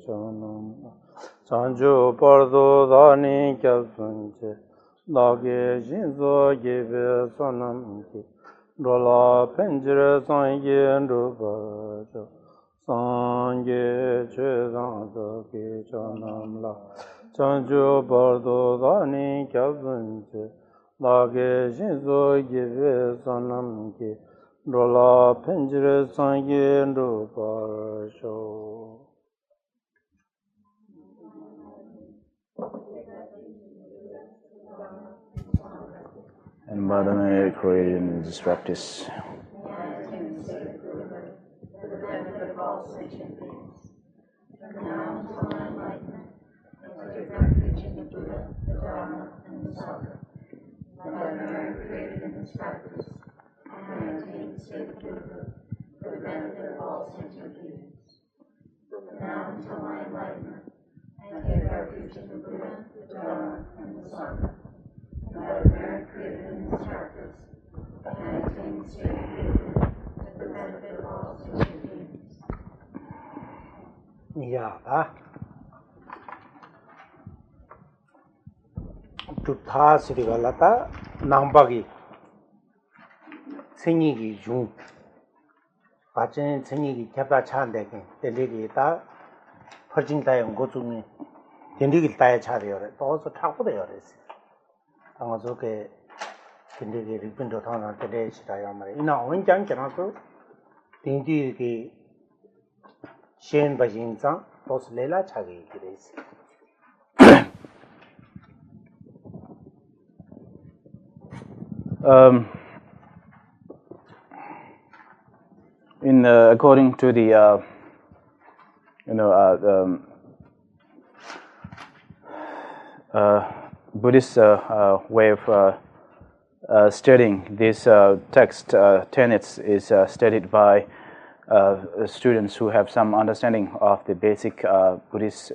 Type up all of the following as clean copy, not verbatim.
chanam sanju pardo dani kyabsunche lage jinzo gebe sanam ki dola penjire sangye ndupa sangye chedang ki chanam la sanju pardo dani kyabsunche lage jinzo gebe sanam ki dola penjire sangye ndupa sho. And Madhana created in this practice. For the benefit of all sentient beings, from now until my enlightenment, I take refuge in the Buddha, the Dharma, and the Sangha. By the merit created in this practice, I attain the state of Buddhahood for the benefit of all sentient beings. From now until my enlightenment, I take refuge in the Buddha, the Dharma, and the Sangha. By the merit created in this practice, I attain the state of Buddhahood for the benefit of all sentient beings. Yeah, Tutha Srivalata Nambagi Sinigi Jung Pachin Sinigi Kapa Chandaki, Delegata Purging Time Gotumi, Dindigi Taya Chadior, also talk with the others. Amazuke Dindigi Ripindotana, the day Shitayamari. In our own junction also, Dindi Shen Bajinza, those Lela Chagi. According to the Buddhist way of studying this text, Tenets is studied by students who have some understanding of the basic Buddhist,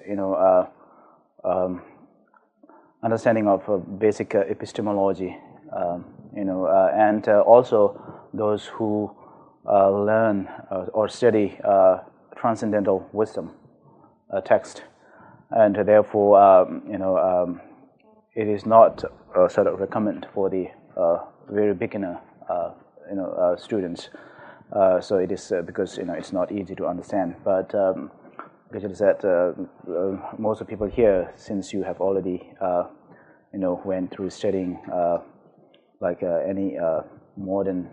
understanding of basic epistemology, and also those who learn or study transcendental wisdom text, and therefore, it is not sort of recommended for the very beginner, students. So it is because it's not easy to understand. But Gajal said most of the people here, since you have already went through studying like any modern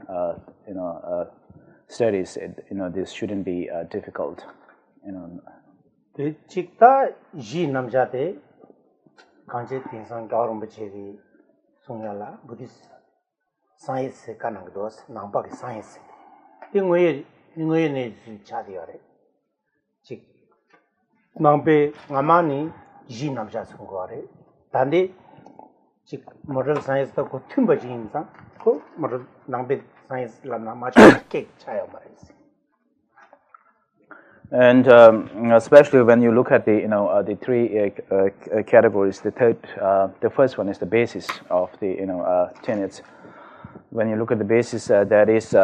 studies, this shouldn't be difficult. The Chikta Ji Namjate Kanche Tinsan Gaurumbachevi Sunyala Buddhist science Kanagdos Nambaki science. Ingwe ne Chadiore Chik Nampe Namani Ji Namja Sungore Tandi Chik model science the Kutumba Jinsa, Ko model Nampe science Lana much cake Chayamaris. And especially when you look at the three categories, the first one is the basis of the tenets. When you look at the basis, that is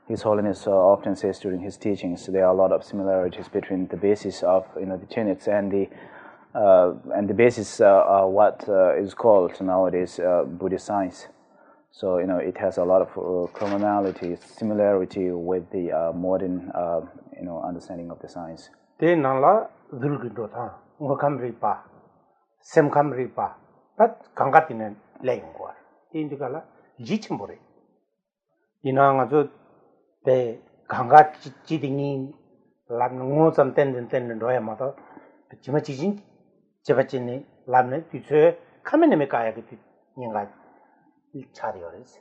His Holiness often says during his teachings, there are a lot of similarities between the basis of the tenets and the basis are what is called nowadays Buddhist science. So it has a lot of commonality, similarity with the modern understanding of the science. Te nala dulgindota ngokamripa semkamripa but kangatinen lengwa indikala jichimbore inanga jo te kanga chidingi lam ngo sam ten roya mata chimachijin chebachini lamne tüse kamene me kaya gitu ninga chariores.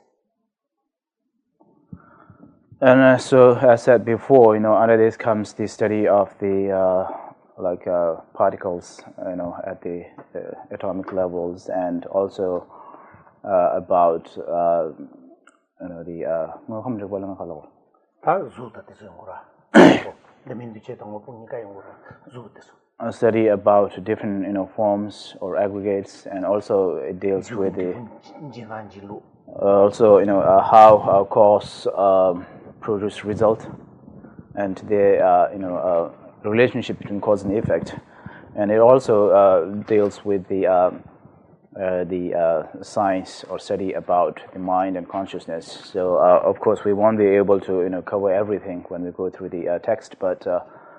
And so, as I said before, under this comes the study of the particles, at the atomic levels, and also about the a study about different forms or aggregates, and also it deals with the also how cause produce result, and the relationship between cause and effect, and it also deals with the science or study about the mind and consciousness. So of course we won't be able to cover everything when we go through the text, but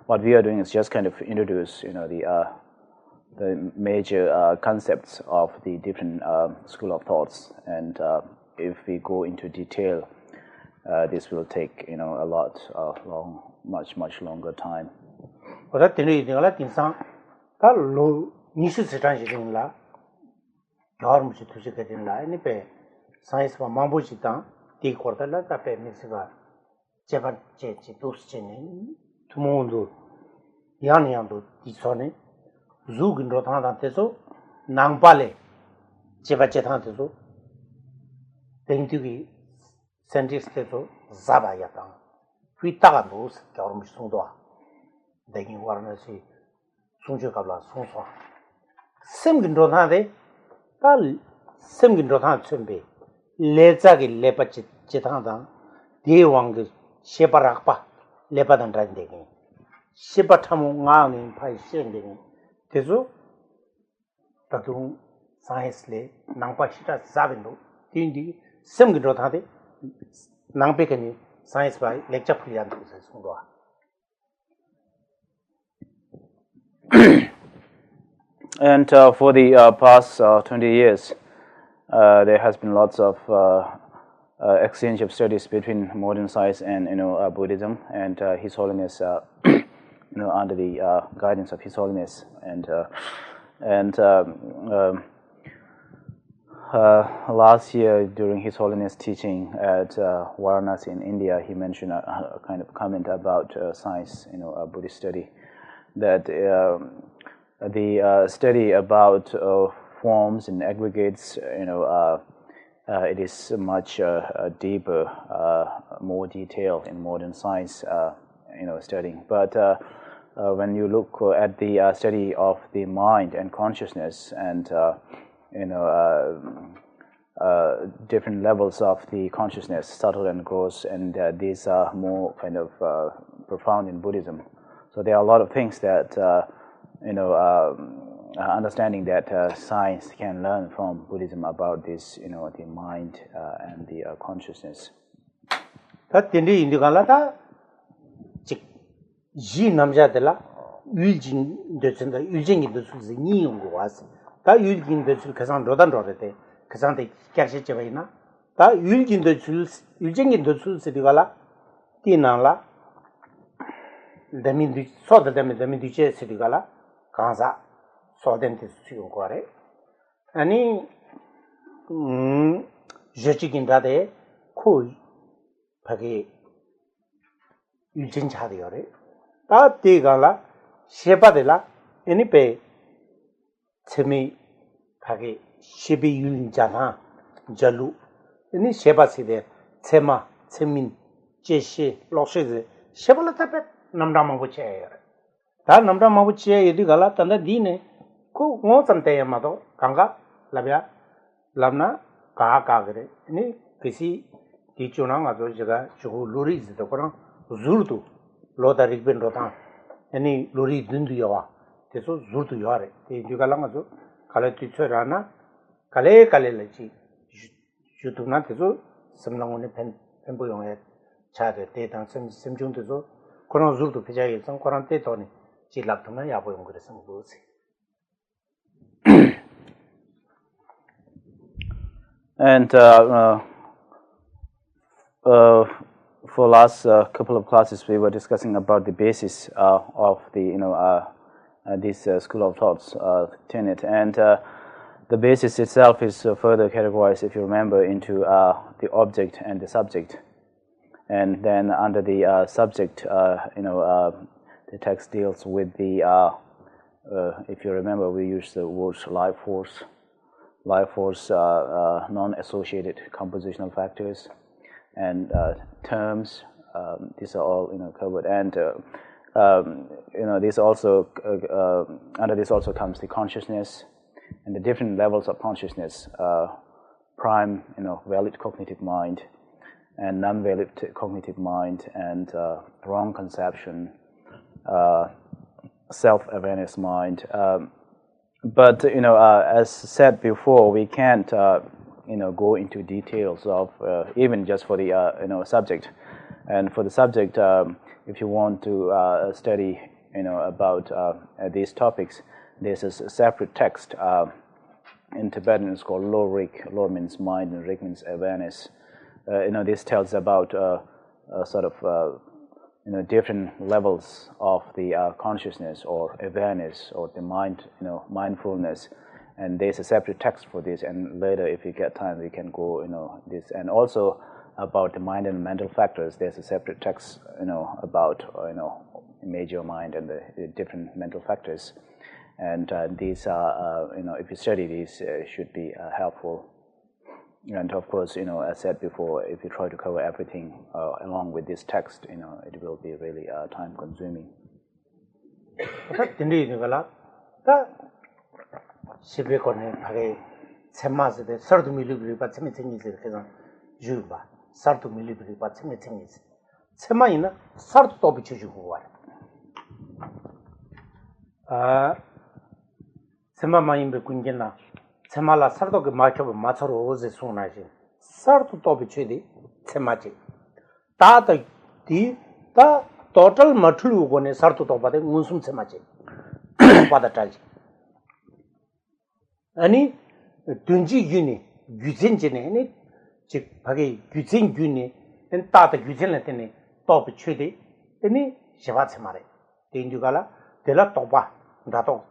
what we are doing is just kind of introduce the major concepts of the different school of thoughts, and if we go into detail, this will take a lot much longer time. Ora tenu idingala tinsang ta lo nishu setan jidingla yarm chi thusi kadinla ni pe science ba mambo chi ta ti kortala ta pe misiba cheba che chi dus chene tumondu yang do ti sone zugin ro thang da teso nangpale cheba che thang teso tengtu gi scientist teso zaba ya ta hui ta ga no yarm chi song do 대긴 와르나시 송주갑라 송소 샘긴로나데 깔 샘긴로나 쳔베 레자기 레빠치 제탕다 대왕그 셰바락바 레바단란데기 셰바타모 nga니 파이 셴데기 대소 다둥 사이스레 낭파시다 자빈도 딘디 샘긴로다데 낭베케니 사이스 바이 렉처 플리안도 송도 And for the past 20 years, there has been lots of exchange of studies between modern science and Buddhism, and His Holiness, under the guidance of His Holiness, and last year during His Holiness teaching at Varanasi in India, he mentioned a kind of comment about science, Buddhist study, that the study about forms and aggregates, it is much deeper, more detailed in modern science, studying. But when you look at the study of the mind and consciousness, and different levels of the consciousness, subtle and gross, and these are more kind of profound in Buddhism. So there are a lot of things that understanding that science can learn from Buddhism about this, the mind and the consciousness. 다 딘디 인디갈라다 직 지 남자들라 율진 되선다 율쟁이도 수지 니용고 와서 다 율진도 줄 가상 로단 로레데 가상데 깍시 제바이나 다 율진도 줄 율쟁이도 수지디갈라 티나라 데민디 소다 데민디 제 시디갈라 강사 소덴티 수용 거래 아니 저치긴다데 코 바게 율진차디요래 다 때가라 셰바데라 애니페 체미 바게 셰비 율인자나 절루 애니 셰바시데 체마 체민 제시 로셰즈 셰발라타페 남담마부체요 다 남담마부체 이디가라 탄다 디네 코 모선테야마도 강가 라비아 람나 가가그레 애니 그시 디초나 가서 제가 저거 로리즈도 그런 줄도 로다릭벤 로타 애니 로리 든두여와 그래서 줄도 요아래 디가랑 가서 칼레티처라나 칼레칼레지 주도나 그래서 섬랑원에 펜보용에 차대 대당 심중도서 그런 줄도 비자에 성과란 때도니 지락도나 야보용 그래서 뭐지 And for last couple of classes, we were discussing about the basis of the this school of thoughts, tenet, and the basis itself is further categorized, if you remember, into the object and the subject, and then under the subject, the text deals with the if you remember, we used the words life force, non-associated compositional factors, and terms. These are all covered, and this also under this also comes the consciousness and the different levels of consciousness. Prime, valid cognitive mind, and non-valid cognitive mind, and wrong conception, self-awareness mind. But as said before, we can't go into details of even just for the subject. And for the subject, if you want to study about these topics, there's a separate text in Tibetan. It's called Lo Rik. Lo means mind and Rik means awareness. This tells about sort of different levels of the consciousness or awareness or the mind, mindfulness. And there's a separate text for this. And later, if you get time, we can go, this. And also about the mind and mental factors, there's a separate text, about, major mind and the different mental factors. And these are, if you study these, should be helpful. And of course, as said before, if you try to cover everything along with this text, it will be really time-consuming. Semala sardo ke makyo macharo oze sunaji sarto to bichedi semaji ta di ta total matlu gone sarto to bade musum semaji pada taji ani dunji yuni gyujenjene ni 즉 바게 규진 균이 된 따다 규진을 때네 또 비추디 아니 시바체 말에 된주가라 데라 또바 나도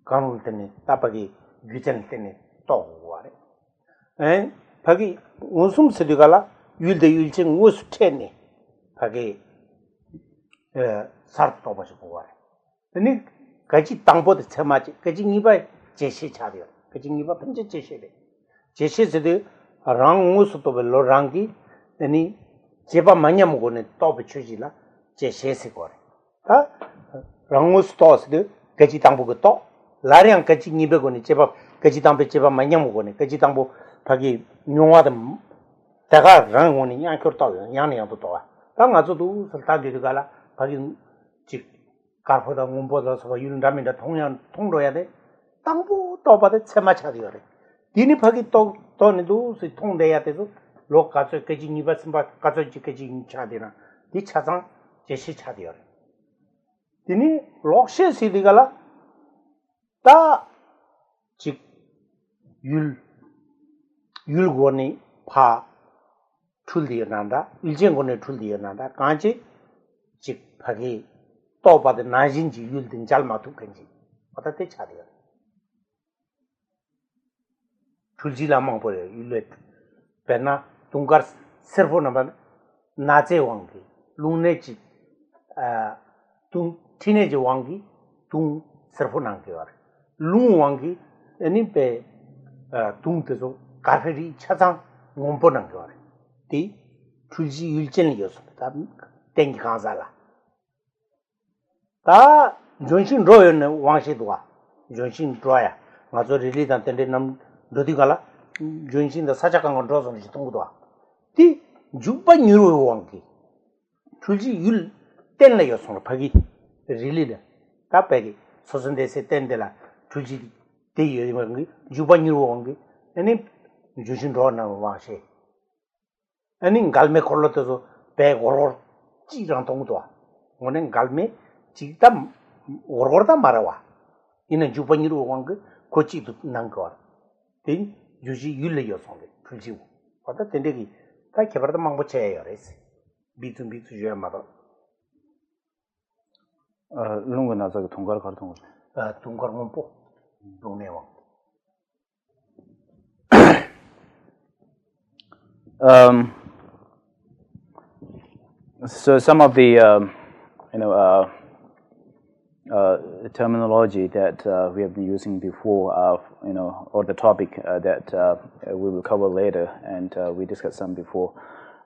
강을 때네 따바기 규진을 때네 또 와래 에 바기 웃음 쓰리가라 율대 율증 우스테네 바기 살도 버시고 와래 아니 같이 땅보다 처마지 같이 니바 제시 차려 같이 니바 번째 제시래 제시스도 랑우스도 별로 랑기 아니 제바 많이 먹고는 또 비추지라 제시스 거래 아 랑우스도스도 같이 땅보고 또 라량 같이 니베고는 제바 같이 땅배 제바 많이 먹고는 같이 땅보 바기 용화도 내가 랑원이 양kör도 양양도 또 강아주도 설타들이 가라 바기 즉 가포다 문보다서 윤담인데 통양 통로야 돼 땅보 또 받아 채마 차리래 디니 바기 또 또네도 통돼야 돼서 로 가서 깨지 니바스 가서 지까지 차되나 이 차상 제시 차디어 디니 록시 시디가라 다즉 율고니 파 출디어난다 일정고네 출디어난다 간지 즉 바기 또 받아 나진지 율든 잘마도 간지 어떻게 차디어 tuljilamang pore yulet pena tungar servo number nache wangi lune chi tung teenage wangi tung servo nangke war lu wangi ani pe tung teso kaferi chasang ngompo nangke war ti tulji yulchen yos ta tengi khansala ta jonshin royon wangshi dwa jonshin droya ngazo rili dan tende nam 도디가라 존신의 사작한 건 들어서는 동구도 디 주바 뉴로 왕기 줄지 율 땡내요 손을 파기 릴리다 답배기 소선대세 땡데라 줄지 대여 왕기 주바 뉴로 왕기 아니 조신 로나 와시 아니 갈메 콜로도 배 고로 찌랑 동구도 오늘 갈메 지담 오르다 말아와 이는 주바 뉴로 왕기 고치도 난거 된 유지 율려요 손에 풀지고 어다 된데기 다 개발도 망보체예요 그래서 비투 줘야마다 lungu naza ka thongkar kar thong thongkar ngompo 동네와 so some of the terminology that we have been using before, or the topic that we will cover later, and we discussed some before.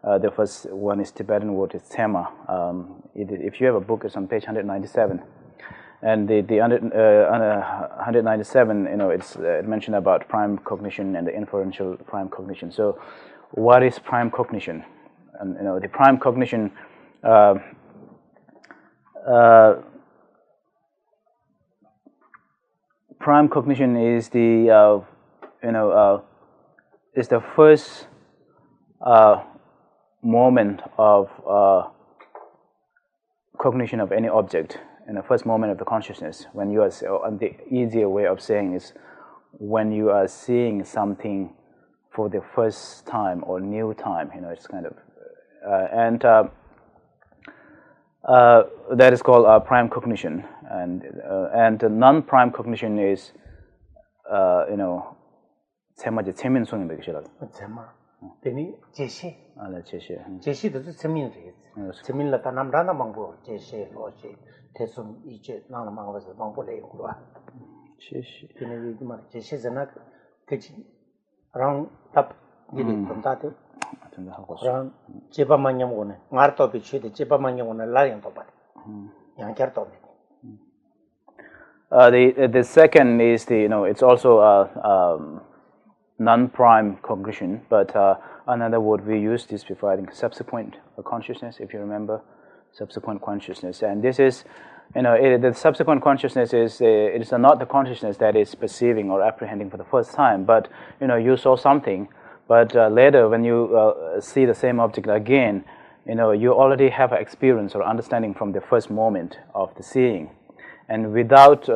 The first one is Tibetan word is tema. If you have a book, it's on page 197, and the 197, it's mentioned about prime cognition and the inferential prime cognition. So what is prime cognition? And the prime cognition. Prime cognition is the is the first moment of cognition of any object, and the first moment of the consciousness. When you are, and the easier way of saying is when you are seeing something for the first time or new time. It's kind of that is called prime cognition, and non-prime cognition is 제마제 재민 소리 되기시라. 제마. 되니 제시. 제시. 제시도 재민이. 재민라 단남라나 망보 제시 로시 대숨 이제 나나 망보서 망보래 그거야. 제시. 되니 이거 말 제시잖아. 그치. 랑 답 이리 건다데. 전다 하고. 랑 제바만냥 오네. 마르토 비치데 제바만냥 오네 라양도 봐. 양결도. The second is it's also non-prime cognition, but another word we used this before, I think, subsequent consciousness, if you remember, subsequent consciousness. And this is, the subsequent consciousness is it is not the consciousness that is perceiving or apprehending for the first time, but you saw something, but later when you see the same object again, you already have an experience or understanding from the first moment of the seeing, and without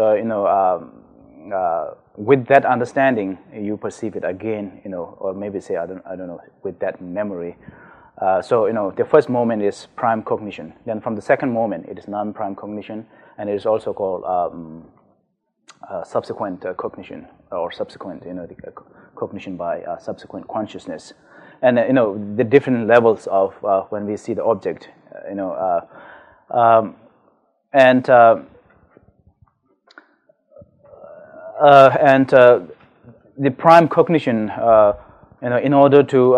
with that understanding, you perceive it again, or maybe say I don't know, with that memory. So the first moment is prime cognition. Then from the second moment, it is non-prime cognition, and it is also called subsequent cognition, or subsequent, the cognition by subsequent consciousness. And the different levels of when we see the object, and the prime cognition, in order to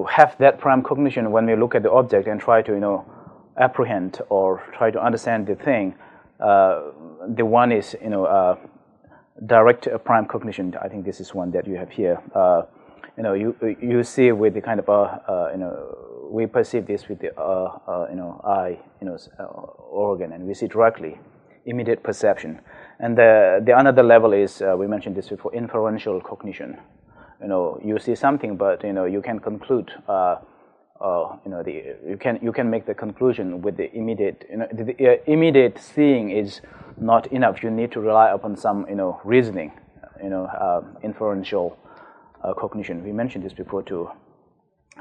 have that prime cognition when we look at the object and try to apprehend or try to understand the thing, the one is direct prime cognition. I think this is one that you have here. You see with the kind of we perceive this with the eye organ, and we see directly, immediate perception. And the another level is we mentioned this before, inferential cognition. You see something, but you can conclude. You can make the conclusion with the immediate. The immediate seeing is not enough. You need to rely upon some reasoning. Inferential cognition. We mentioned this before too.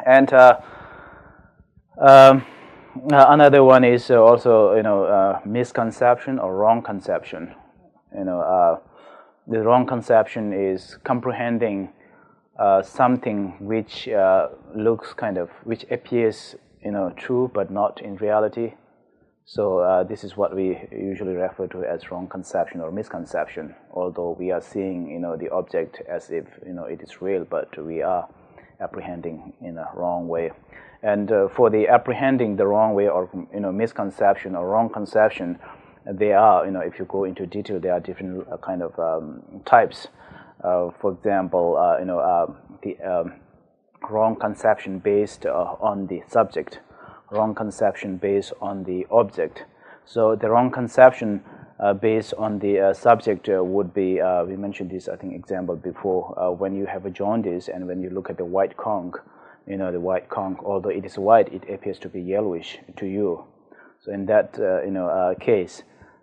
And another one is also misconception or wrong conception. The wrong conception is comprehending something which looks which appears true but not in reality. So this is what we usually refer to as wrong conception or misconception. Although we are seeing the object as if it is real, but we are apprehending in a wrong way. And for the apprehending the wrong way or misconception or wrong conception, there are, if you go into detail, there are different kind of types. For example, the wrong conception based on the subject, wrong conception based on the object. So the wrong conception based on the subject would be, we mentioned this, I think, example before, when you have a jaundice and when you look at the white conch, the white conch, although it is white, it appears to be yellowish to you. So in that case,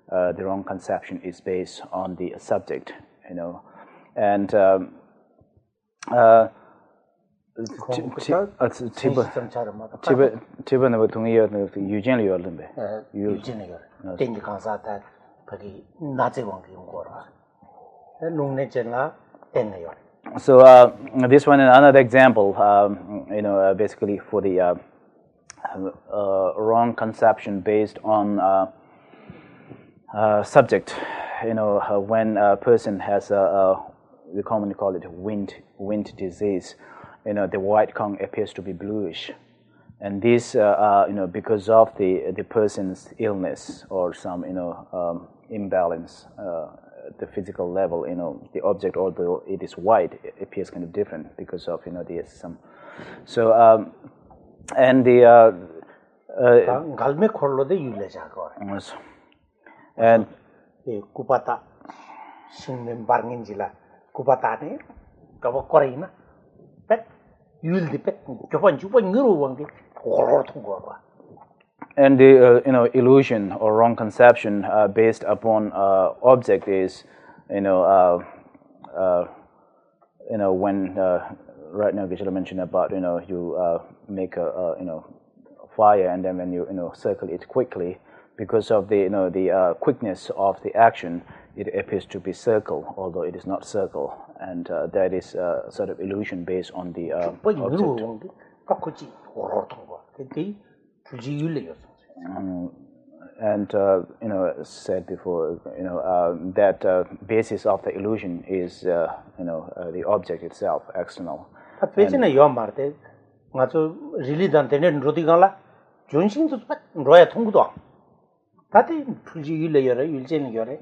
the wrong conception is based on the subject, and Tibetan was doing it. Eugene Yorlin. Eugene Yorlin. Think Kansata, Pagi, Nazi one Gora. Lung Negena, Tenor. So this one is another example, basically for the wrong conception based on subject. When a person has we commonly call it wind disease, the white conch appears to be bluish, and this because of the person's illness or some imbalance the physical level, the object, although it is white, it appears kind of different because of the some. So and the galme khorlo de yule ja ko and kupata singmen barngin jila kupata ne ka kore na pet yul di pet jopan jupan nguru wangi horor thungo ba. And the illusion or wrong conception based upon object is when right now Geshe mentioned about you make a fire, and then when you circle it quickly, because of the the quickness of the action, it appears to be circle, although it is not circle, and that is sort of illusion based on the object. And said before, that basis of the illusion is the object itself, external. Pechina yo marte ngacho really dan tenen roti gala junsin to roya thungdo tati thuji yule yore yulchen yore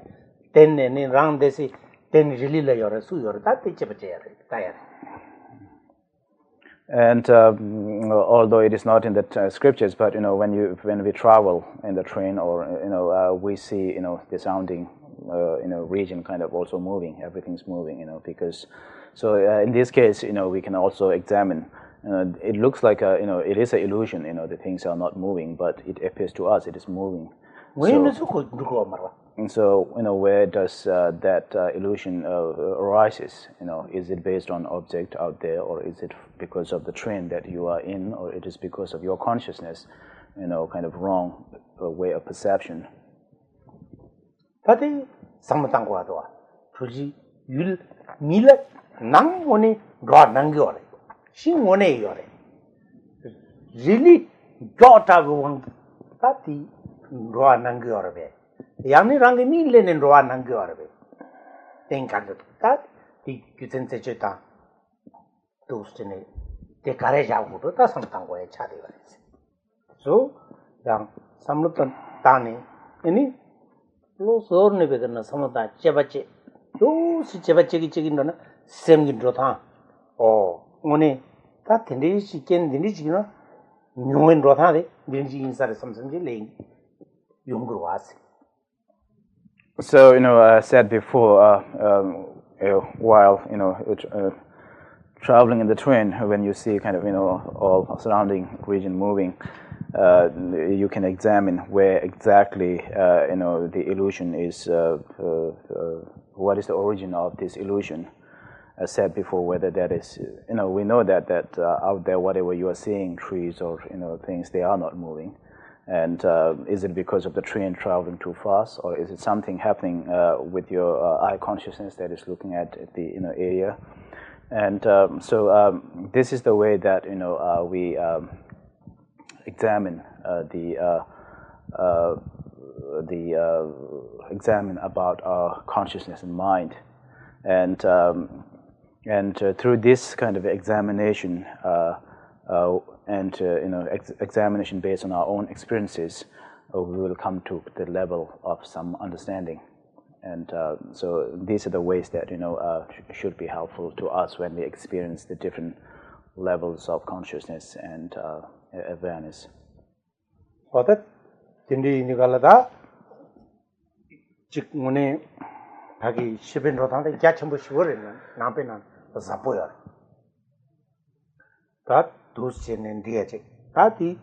ten ne rang desi ten really la yore su yore tati chepache yore tayar. And although it is not in the scriptures, but when we travel in the train, or we see the surrounding region kind of also moving, everything's moving, because so in this case we can also examine. It looks like it is an illusion, the things are not moving, but it appears to us it is moving. So where does that illusion arises? Is it based on object out there, or is it because of the train that you are in, or it is because of your consciousness, kind of wrong way of perception? Tadi samtangwa doa, tuji yul mila nang one draw nangyore, sing one yore. Really got a one tati draw nangyore. Yamni rangi mille ne roa nangyore. Think that the Kusen Secheta Tostine, the carriage out of the samtangwa chadi. So, young Samlutan Tani, any low sorne within some of that chebache. Those chebache chicken, same drothan. Oh, money that the chicken, the Nijina, new in rothade, Vinci inside something laying Yungruas. So I said before, while traveling in the train, when you see kind of all surrounding region moving, you can examine where exactly the illusion is. What is the origin of this illusion? I said before, whether that is we know that out there, whatever you are seeing, trees or things, they are not moving. And is it because of the train traveling too fast, or is it something happening with your eye consciousness that is looking at the area? And so this is the way that we examine examine about our consciousness and mind, and through this kind of examination. And examination based on our own experiences, we will come to the level of some understanding, and so these are the ways that should be helpful to us when we experience the different levels of consciousness and awareness. That tindi nigalada chikmune hagi shibin rothande gyachembu shivoren nampena zapoya. That those and Diache. Tati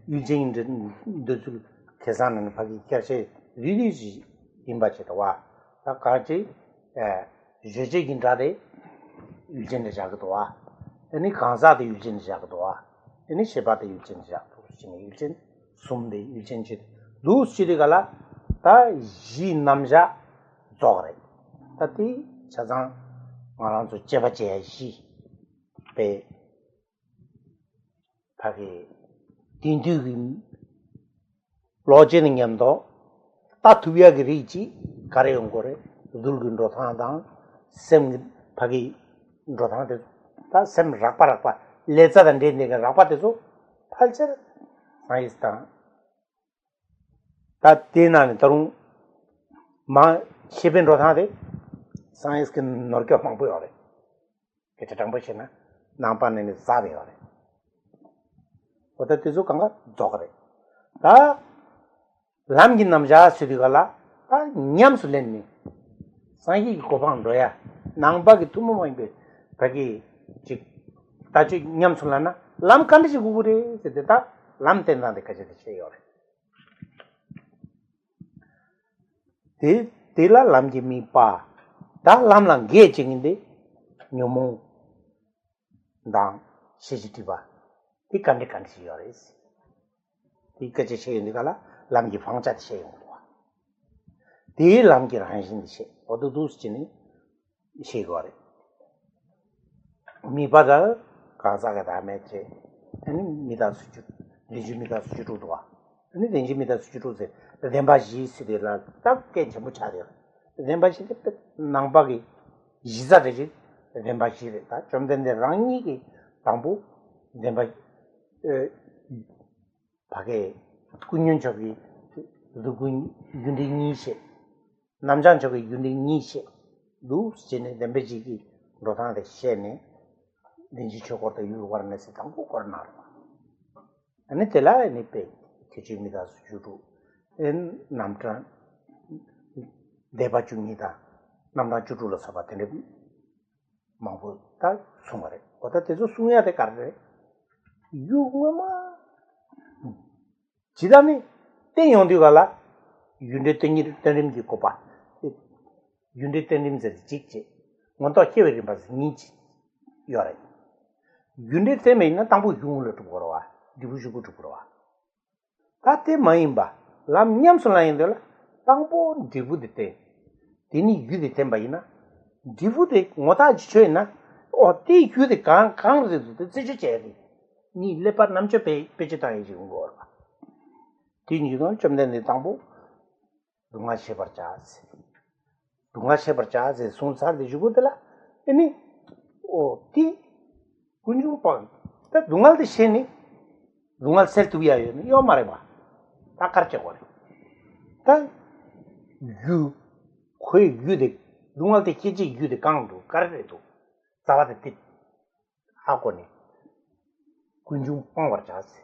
using the Kazan and Pagi Kache release in Bachetawa. Takachi, Jejig in Rade, Eugene Jagatoa, any Kanza the Eugene Jagatoa, any Shebata Eugene Jagto, Eugene, Sumde Eugene Chit. Those Chidigala, Ta Ji Namja Zore. Tati Chazan Maranzo Chevache Ji. Pe Pagi Tindu lodging yamdo, Tatuya Grichi, Kareongore, Dulgun Rothanda, Sem Pagi Rothanda, Sem Raparapa, later than Dending Rapatizo, Palcher, Maista. That Tina and Tarun Ma 10분 로타데 사이언스 그 너게 방법이래. 그때 장보시나 남반에는 사베요래. 어떻게 저 강가 저거래. 다 람긴 남자 수리가라 아 냠술랬니. 사이기 고방로야. 낭박이 투모마이베 바기 직 다주 냠술라나 람 칸디지 구부레 세데다 람 텐다데 카제데 쉐요래. Tila lam ji mi pa da lam lang ge chinginde nyomo dang shiji ba ti kan si yores ti ka che she ni kala lam ji phang cha she yong wa ti lam ki han shin she odu du chi ni she gore mi pa da ka sa ga da me che ani mi da su chu li ji mi da su chu do wa ani den ji mi da su chu do se 렘바지 시데라 딱게 전부 차려. 렘바지 때 낭박이 이자되지 렘바지다. 좀 된데 랑이기 당부 렘바 밖에 군년적이 누구 윤딩이시 남장 저기 윤딩이시 누스제네 렘바지기 로타데 셰네 렌지 초코도 유거는에서 당부 거나. 아니 tel라 니페 기준이다 수주로 엔 남자 대바중이다. 남자 주로서 사바테네 마보다 숨어래. 어떻게 저 숨어야 될 까래. 유고마 지담이 땡용디 갈라. 윤데 땡이 땡님지 고바. 윤데 땡님지 직지. 먼저 키워리 봐서 니지. 요래. 윤데 때문에 있는 당부 흉을 또 보러 와. 디부주고 또 보러 와. 가테 마임바. lam nyam sulaindela tangpo divu dite dini yu de temba ina divu de ngota jichoina o ti yu de kang de de zhe je ni le par nam che pe che ta yi ngo ba ti ni no chom de tangpo dunga she par cha se sunsar de jugo de la ini o ti kunju pa ta dungal de she ni dungal sel tu ya yo mare ba 다 가르쳐 버려. 다 거의 유대 누구한테 기지 유대 강도 가르쳐도 자와데 뜻 하고니 군중 방వర్자스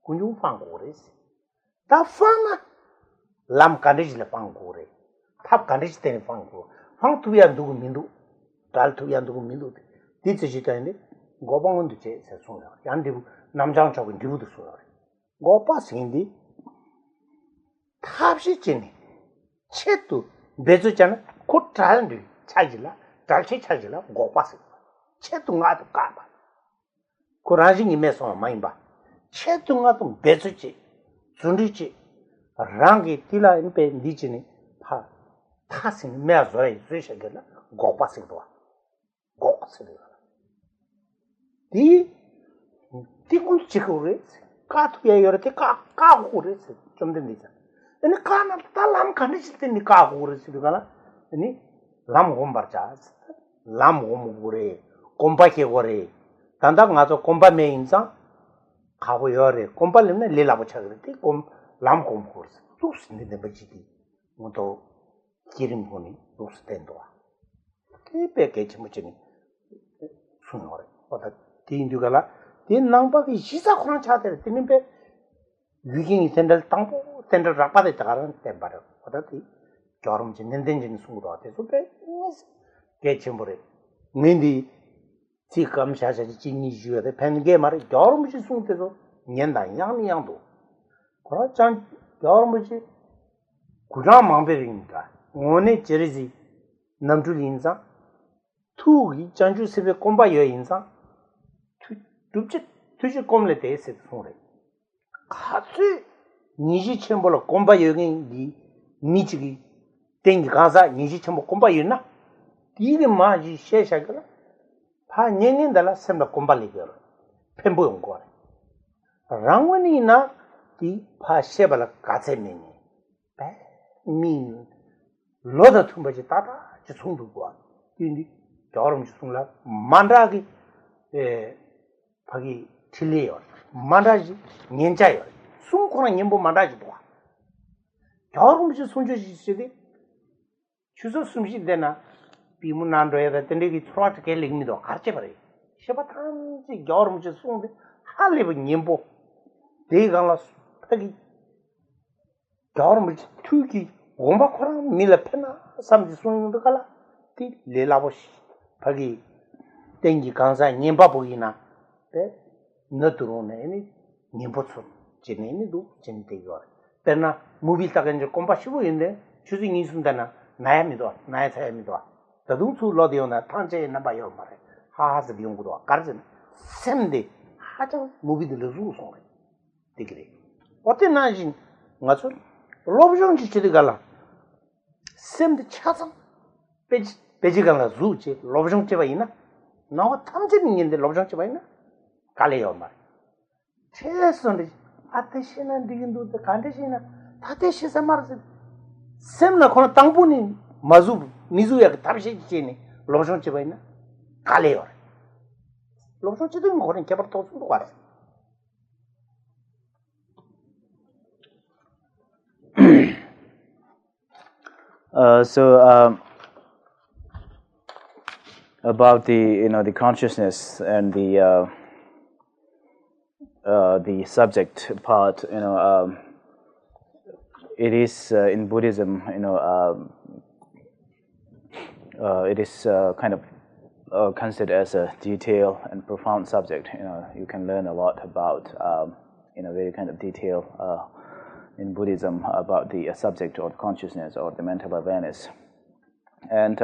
군중 방고레스 다 파나 람 간디지레 방고레 탑 간디지 때는 방고 방 투야 누구 민두 달 투야 누구 민두 디치지다인데 고방원도 제 세송이야 양디부 남장 쪽은 디부도 소라 고파 생디 탑시 찐이 채도 매주잖아 곧 잘한디 차질라 잘치 차질라 고파스 채도 나도 까봐 고라징이 매서 많이 봐 채도 나도 매주지 준리지 랑기 딜라 인페 니지니 파 타신 매서에 쓰셔게라 고파스도 고파스도 디 군치고레 까투야 요렇게 까고레스 좀 된디자 ini kana talam kani sitini ka gure sidugala ini lam gombarcha lam gom gure kompa ke gore tanda ngaso kompa me insa kago yore kompa lemne lela bocha gre ti kom lam gom gure tu sinde de bachiti moto kirim goni tu stendo ke pe ke chmuchini sunore oda ti indugala ti nangpa ki sisa khona chade tinin pe 위경이 센들 땅보 센들 rapade tagaran tembaro odati jorum jindendenjin sungdo ate sope ke chembore nindi ti kam shaja jinni juade penge mari jorum ji sungteso nyenda yang yangdo kora chan jorum ji 구라 망베링가 오네 제리지 남줄 인자 투기 장주 세베 콤바 여 인자 두치 투지 콤레 데세 소레 같이 니지 쳔볼로 콤바 여긴 니 미치기 땡기 가사 니지 쳔보 콤바 여나 이게 마지 셰샤가 파 년년달라 셈바 콤발리거 펜보 용거 랑원이나 디 파셰발라 가세미니 민 로다 툼바지 따다 지 송두고 인디 저럼 송라 만다기 파기 틀려요 만다지 년자요 송코나 년보 만다지 봐 저럼 지 손주지 시디 추서 숨시 되나 비문난로에다 된데기 트로트게 링미도 같이 버려. 셔바탄지 겨울무지 숨데 할리브 님보 대강라 타기 겨울무지 투기 오마코랑 밀레페나 삼지 숨도 갈라 티 레라보시 파기 땡기 강사 님바 보이나 때 너들오네 님보츠 지네니도 진대요. 때나 무빌 타겐지 콤바 시부인데 주진이 순다나 나야미도 나야 사야미도 더둥수 로디오나 탄제 나바요 말해 하하즈 비용구도 가르진 샘데 하장 무비들 루소 되게 어때 나진 맞죠 로브정 지치디 갈라 샘데 차상 베지 갈라 주치 로브정 제바 있나 나와 탐제민인데 로브정 제바 있나 갈래요 말 최선데 아테시나 디긴도 간데시나 다테시사 말스 샘나 코나 땅분이 마주 니주야 탑시 지니 로브정 제바 있나 갈래요 로브정 제도 뭐 그런 개발 또 숨도 와 About the consciousness and the subject part, it is in Buddhism, it is kind of considered as a detailed and profound subject. You can learn a lot about very kind of detail in Buddhism about the subject or consciousness or the mental awareness, and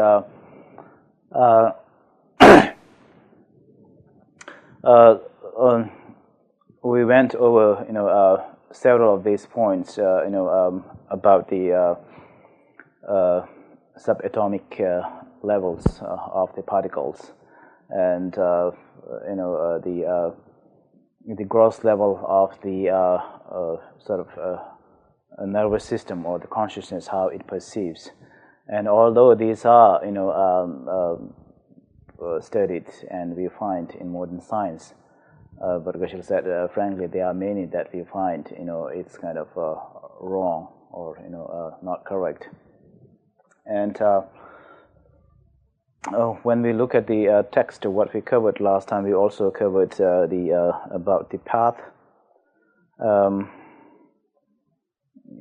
we went over several of these points about the subatomic levels of the particles, and the gross level of the sort of a nervous system or the consciousness, how it perceives. And although these are studied and we find in modern science, but Geshe said frankly there are many that we find it's kind of wrong or not correct. And when we look at the text, what we covered last time, we also covered about the path.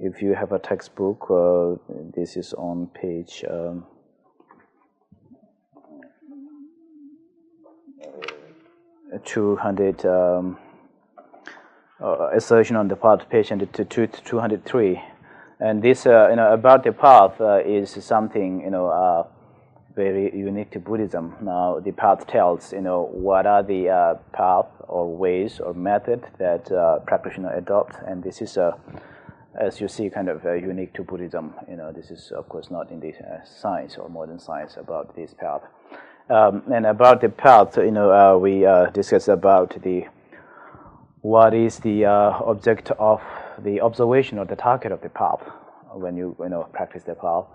If you have a textbook, this is on page 200, assertion on the path, page 203. And this, about the path is something, very unique to Buddhism. Now, the path tells, what are the path or ways or method that practitioner adopt, and this is as you see, kind of unique to Buddhism. This is, of course, not in the science or modern science about this path. And about the path, we discussed about what is the object of the observation or the target of the path when you practice the path.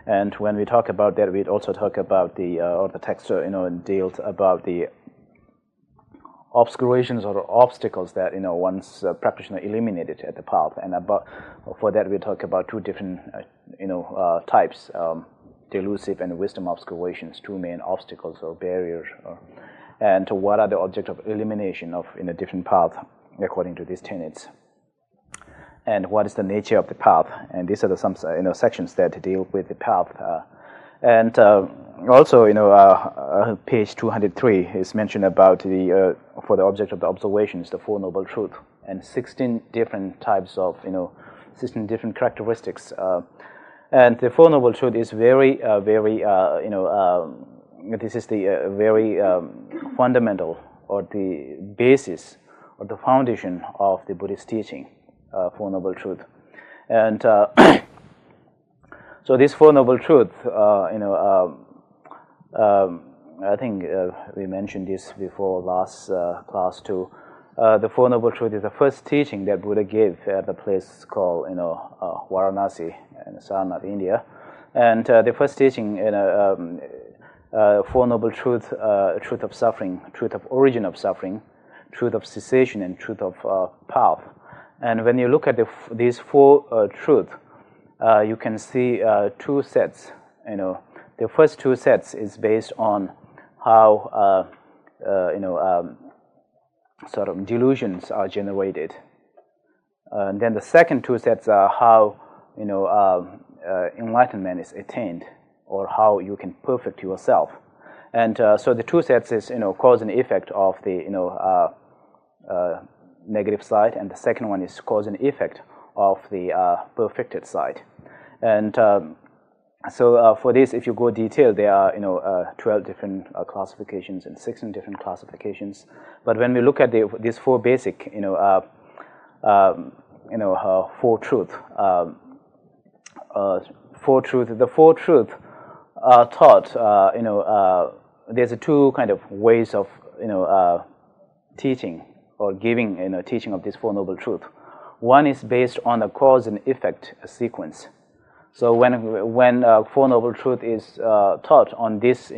And when we talk about that, we also talk about the text deals about the obscurations or obstacles that once practitioner eliminated at the path, and for that we talk about two different types, delusive and wisdom obscurations, two main obstacles or barriers, and what are the object of elimination of in a different path according to these tenets, and what is the nature of the path. And these are some sections that deal with the path. And also, page 203 is mentioned about for the object of the observations, the Four Noble Truths, and 16 different types of, 16 different characteristics. And the Four Noble Truths is very, this is the very fundamental or the basis or the foundation of the Buddhist teaching, Four Noble Truths. And so these Four Noble Truths, I think we mentioned this before last class too. The Four Noble Truths is the first teaching that Buddha gave at a place called Varanasi in Sarnath, India. And the first teaching, Four Noble Truths: truth of suffering, truth of origin of suffering, truth of cessation, and truth of path. And when you look at these four truths, you can see two sets. The first two sets is based on how sort of delusions are generated. And then the second two sets are how enlightenment is attained, or how you can perfect yourself. And so the two sets is cause and effect of the negative side, and the second one is cause and effect of the perfected side. And so for this, if you go detailed, there are 12 different classifications and 16 different classifications. But when we look at these four basic four truth, the four truth are taught. There's two kind of ways of teaching or giving teaching of this Four Noble Truth. One is based on a cause and effect sequence. So when Four Noble Truth is taught on this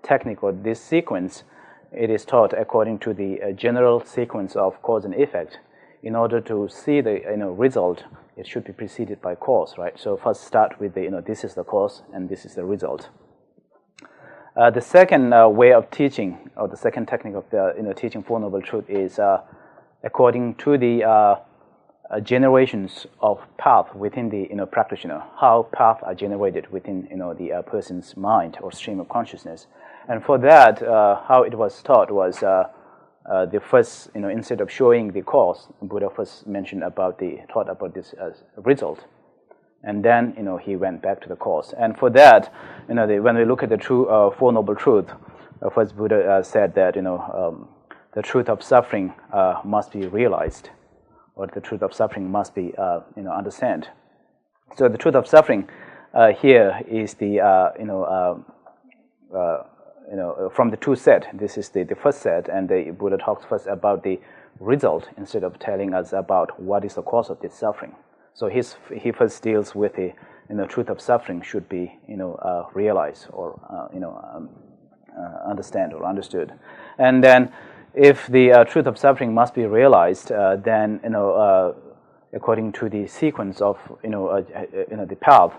technique or this sequence, it is taught according to the general sequence of cause and effect. In order to see the result, it should be preceded by cause, right? So first start with the this is the cause and this is the result. The second way of teaching, or the second technique of the teaching Four Noble Truth, is according to the generations of path within the practitioner, how paths are generated within the person's mind or stream of consciousness. And for that, how it was taught was the first, instead of showing the cause, Buddha first mentioned taught about this result, and then he went back to the cause. And for that, when we look at the true Four Noble Truth, first Buddha said that the truth of suffering must be realized, or the truth of suffering must be understood. So the truth of suffering here is the from the two set. This is the first set, and the Buddha talks first about the result instead of telling us about what is the cause of this suffering. So he first deals with the truth of suffering should be realized or understand or understood, and then if the truth of suffering must be realized, then according to the sequence of the path,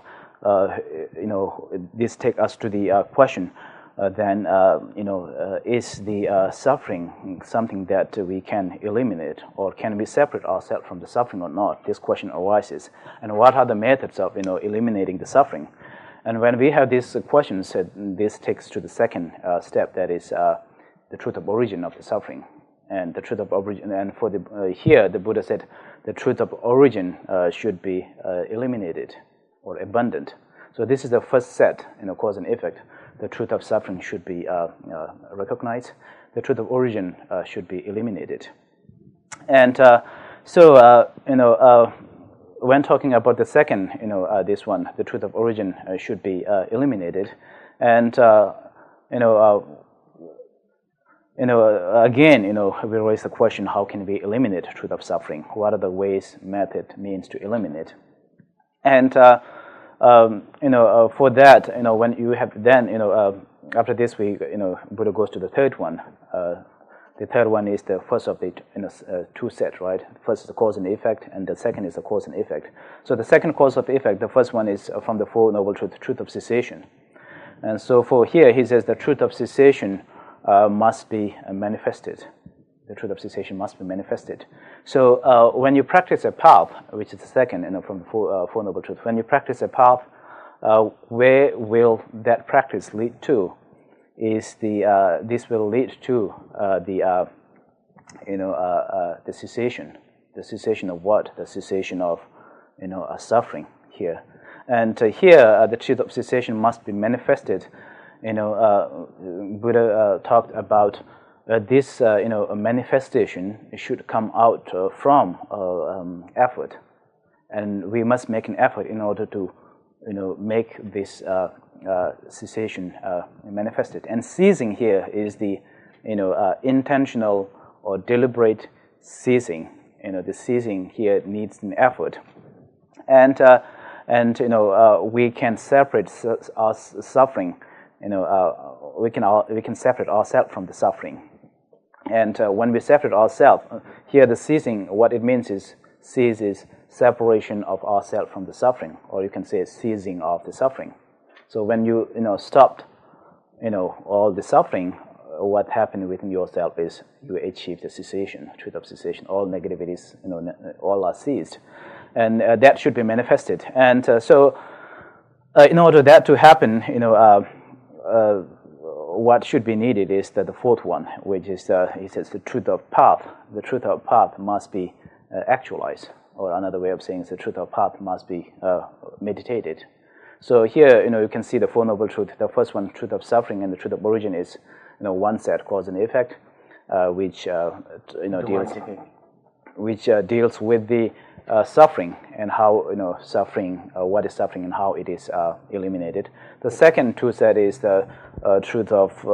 this takes us to the question. Then is the suffering something that we can eliminate, or can we separate ourselves from the suffering or not? This question arises. And what are the methods of eliminating the suffering? And when we have these questions, this takes to the second step, that is the truth of origin of the suffering. And the truth of origin, and for the here the Buddha said the truth of origin should be eliminated or abundant. So this is the first set, cause and effect. The truth of suffering should be recognized. The truth of origin should be eliminated. And when talking about the second, this one, the truth of origin should be eliminated. And again, we raise the question: how can we eliminate truth of suffering? What are the ways, method, means to eliminate? And for that, when you have then, after this, Buddha goes to the third one. The third one is the first of the two sets, right? First is the cause and effect, and the second is the cause and effect. So the second cause of effect, the first one is from the Four Noble Truth, the truth of cessation. And so for here, he says the truth of cessation must be manifested. The truth of cessation must be manifested. So when you practice a path, which is the second, from the Four Noble Truth, when you practice a path, where will that practice lead to? Is this will lead to the cessation. The cessation of what? The cessation of suffering here. And here, the truth of cessation must be manifested. Buddha talked about this manifestation should come out from effort, and we must make an effort in order to make this cessation manifested. And ceasing here is the intentional or deliberate ceasing. The ceasing here needs an effort, and we can separate our suffering. We can separate ourselves from the suffering. And when we separate ourselves, here the ceasing, what it means is cease is separation of ourselves from the suffering, or you can say ceasing of the suffering. So when you stopped all the suffering, what happened within yourself is you achieve the cessation, truth of cessation. All negativities, all are ceased, and that should be manifested. And so, in order that to happen, what should be needed is the fourth one, which is he says the truth of path. The truth of path must be actualized, or another way of saying is the truth of path must be meditated. So here, you can see the Four Noble Truths. The first one, truth of suffering, and the truth of origin is, one set, cause and effect, which deals with the suffering and how suffering, what is suffering and how it is eliminated. The second truth set is the truth of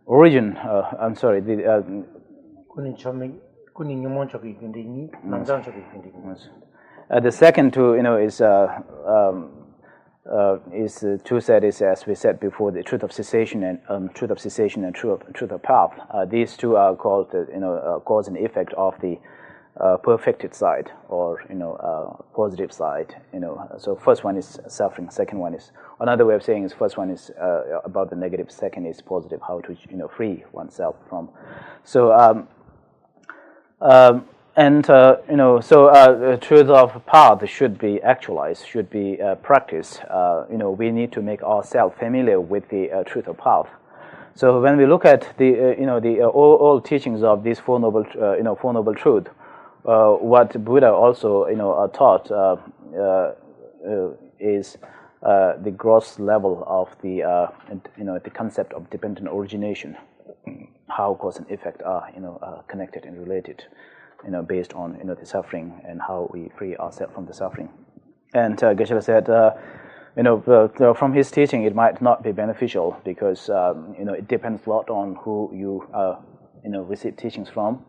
origin. I'm sorry. The second two, is two set is, as we said before, the truth of cessation and truth of path. These two are called cause and effect of the perfected side, or positive side. So first one is suffering. Second one is, another way of saying is, first one is about the negative. Second is positive, how to free oneself from. So truth of path should be actualized, should be practiced. We need to make ourselves familiar with the truth of path. So when we look at the all teachings of these Four Noble Truths, what Buddha also taught is the gross level of the concept of dependent origination, how cause and effect are connected and related, based on the suffering and how we free ourselves from the suffering. And Geshe-la said, from his teaching, it might not be beneficial because it depends a lot on who you receive teachings from.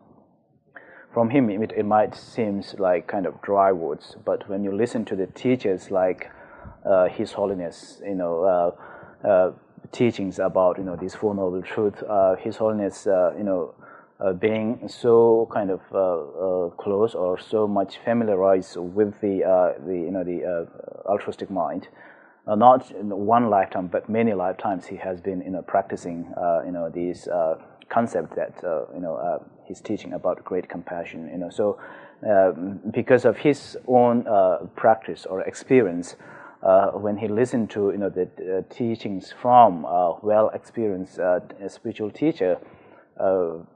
From him, it might seem like kind of dry words, but when you listen to the teachers like His Holiness, teachings about these Four Noble Truths, His Holiness, being so kind of close or so much familiarized with the altruistic mind, not in one lifetime but many lifetimes, he has been practicing these concepts that he's teaching about great compassion. So because of his own practice or experience, when he listened to the teachings from well experienced spiritual teacher,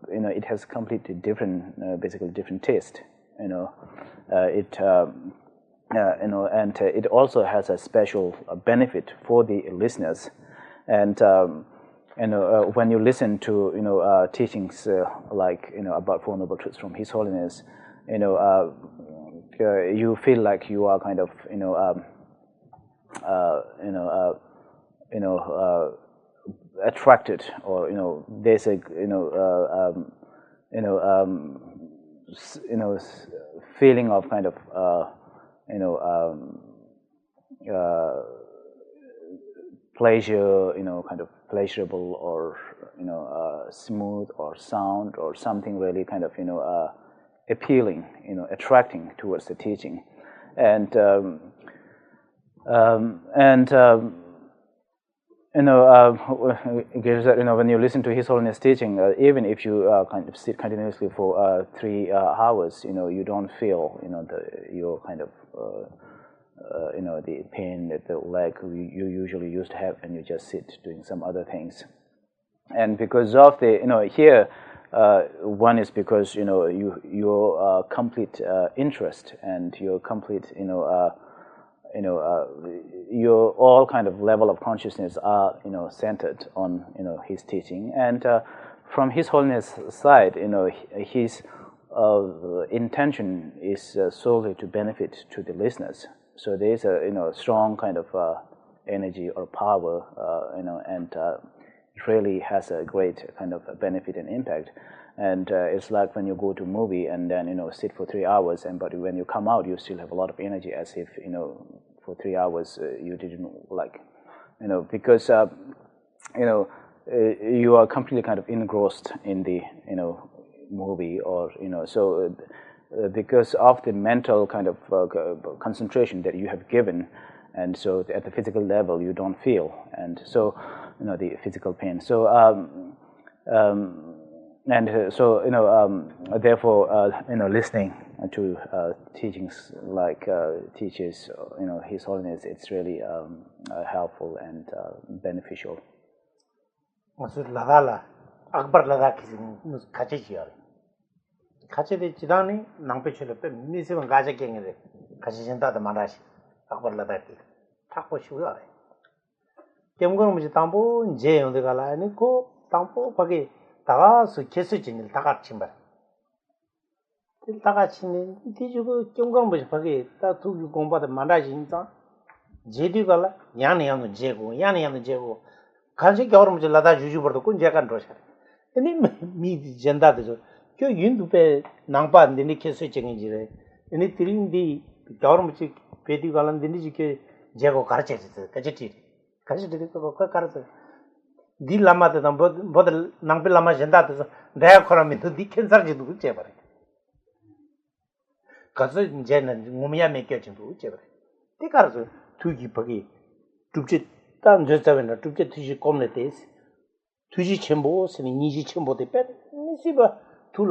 it has completely different, basically different taste. And it also has a special benefit for the listeners. And when you listen to teachings like about Four Noble Truths from His Holiness, you feel like you are kind of attracted, or there's a feeling of kind of pleasure, kind of pleasurable, or smooth, or sound, or something really kind of appealing, attracting towards the teaching. And when you listen to His Holiness teaching, even if you kind of sit continuously for 3 hours, you don't feel your kind of the pain at the leg you usually used to have when you just sit doing some other things. And because of the here, one is because your complete interest and your complete your all kind of level of consciousness are centered on his teaching. And from His Holiness side, his intention is solely to benefit to the listeners. So there is a strong kind of energy or power, and it really has a great kind of benefit and impact. And it's like when you go to a movie and then sit for 3 hours, but when you come out, you still have a lot of energy, as if for 3 hours you didn't because you are completely kind of engrossed in the movie, or so because of the mental kind of concentration that you have given, and so at the physical level you don't feel, and so the physical pain. So therefore listening to teachings like teaches His Holiness, it's really helpful and beneficial. Akbar Lada Kachichi. Kachi Chidani, Nampichula, Missing Gaja King, Kachinta the Marashi, Akbar Ladaki, Taco Sugar. Kemgon with Tambo, Jay on the Gala, Nico, Tampo, Pagi, Tagas, Kessichin, Takachimba. Till Takachin, did you go Kemgon with Pagi, that took you go by the Marajinta, Jedi Gala, Yani on the Jego, Yani on the Jego. Kanji government Lada Juju for the Kunjakan Rosha. And then meet Jenda. Kyo yun pe nangpa dini keso chengi jire. Ini tiring di government peti galan dini jike jago karche jite, kachitiri. Kachitiri ko karate. Di lama te tam bod nangpe lama jenda te daya khora mi to di kensar jidu ku che bare. Kaso jena ngumya me kyo chindu che bare. Ti karso tu gi pagi tupche tan jostawena tupche tuji komne tes. Tuji chembo sini niji chembo te pet. Misiba to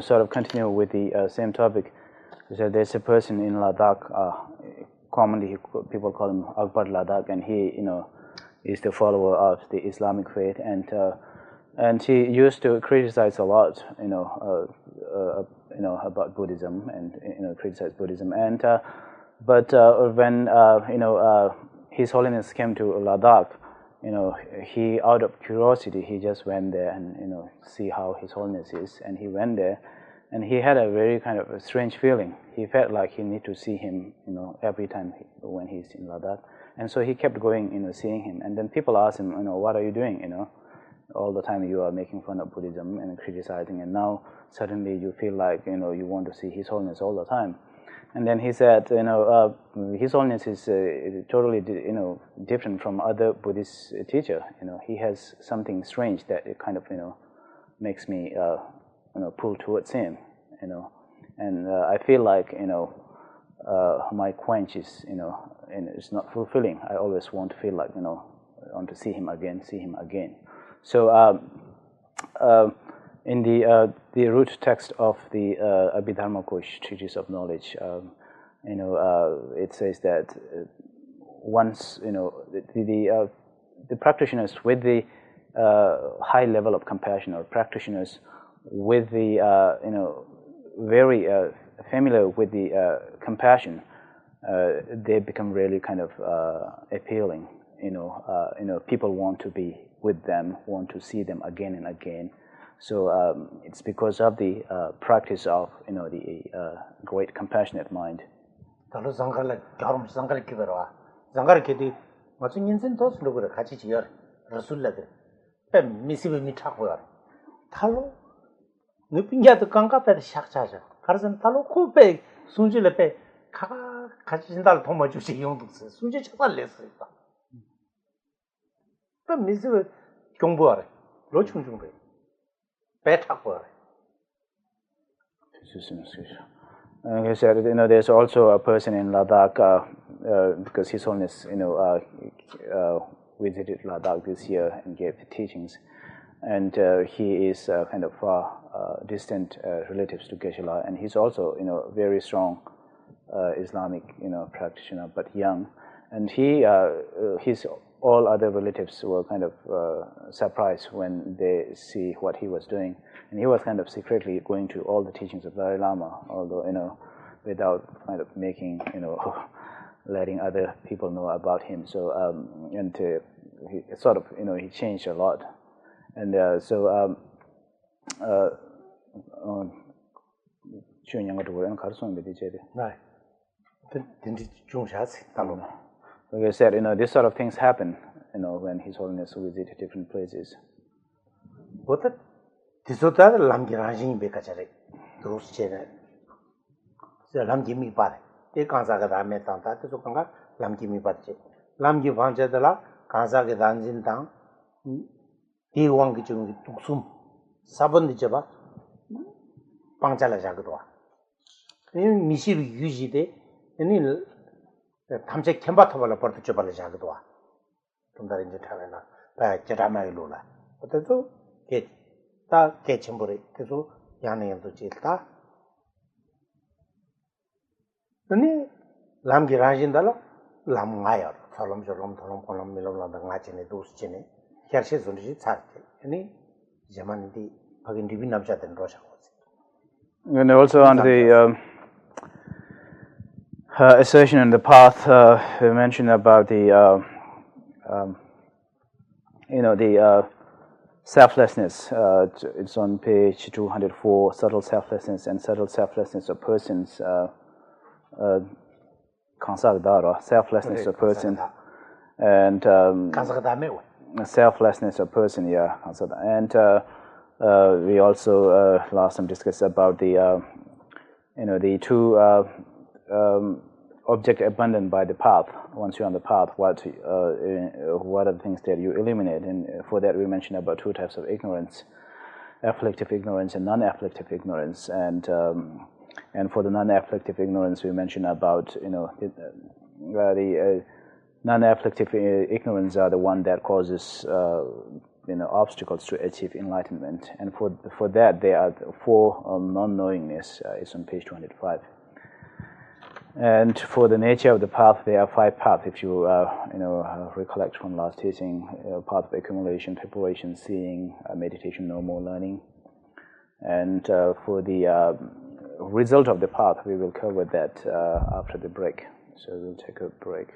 sort of continue with the same topic, so there's a person in Ladakh, commonly people call him Akbar Ladakh, and he is the follower of the Islamic faith, and he used to criticize a lot about Buddhism and criticize Buddhism, and but when His Holiness came to Ladakh, he, out of curiosity, he just went there and see how His Holiness is, and he went there, and he had a very kind of a strange feeling. He felt like he need to see him, every time when he's in Ladakh, and so he kept going, seeing him, and then people asked him, what are you doing, all the time you are making fun of Buddhism and criticizing, and now suddenly you feel like you want to see His Holiness all the time. And then he said, His Holiness is totally, different from other Buddhist teacher. He has something strange that it kind of, makes me, pull towards him. And I feel like, my quench is, and it's not fulfilling. I always want to feel like, I want to see him again. So in the root text of the Abhidharma Kosh, Treatise of Knowledge, it says that once the practitioners with the high level of compassion, or practitioners with the very familiar with the compassion, they become really kind of appealing. People want to be with them, want to see them again and again. So it's because of the practice of the great compassionate mind. Like I said, there's also a person in Ladakh, because His Holiness, visited Ladakh this year and gave teachings, and he is kind of far distant relatives to Geshe-la, and he's also, very strong Islamic, practitioner, but young, and his all other relatives were kind of surprised when they see what he was doing. And he was kind of secretly going to all the teachings of Dalai Lama, although, without kind of making, letting other people know about him. So, and he sort of, he changed a lot. And so, like I said, this sort of things happen, when His Holiness visits different places. Tisota lamgi rajin be kachare dos chene se lamgi mi pare te kansa ga da me tanta te so kanga lamgi mi pache lamgi bhanja dala 가사게 단진당 대왕기 중 독숨 사번디 잡아 빵잘라 자거도 이 미시비 유지데 아니 탐색 캠바토발라 버트 줘발라 자거도 동다 이제 타면은 바 제라마이로라 어때도 게다 개침벌이 계속 야네도 질다 아니 람기 라진달라 람가요 살롬저롬 돌롬콜롬 밀롬라다 나치네 도스치네 캬르시 존지 차르테 아니 자만디 하긴 디비 남자된 로샤고 and also under the assertion in the path we mentioned about the the selflessness. It's on page 204, subtle selflessness and subtle selflessness of persons. Selflessness of person and selflessness of person, yeah. And we also last time discussed about the the two object abandoned by the path. Once you're on the path, what are the things that you eliminate? And for that, we mentioned about two types of ignorance: afflictive ignorance and non-afflictive ignorance. And for the non-afflictive ignorance, we mentioned about the non-afflictive ignorance are the one that causes obstacles to achieve enlightenment. And for that, there are four non-knowingness. It's on page 205. And for the nature of the path, there are 5 paths. If you recollect from last teaching, path of accumulation, preparation, seeing, meditation, no more learning. And for the result of the path, we will cover that after the break. So we'll take a break.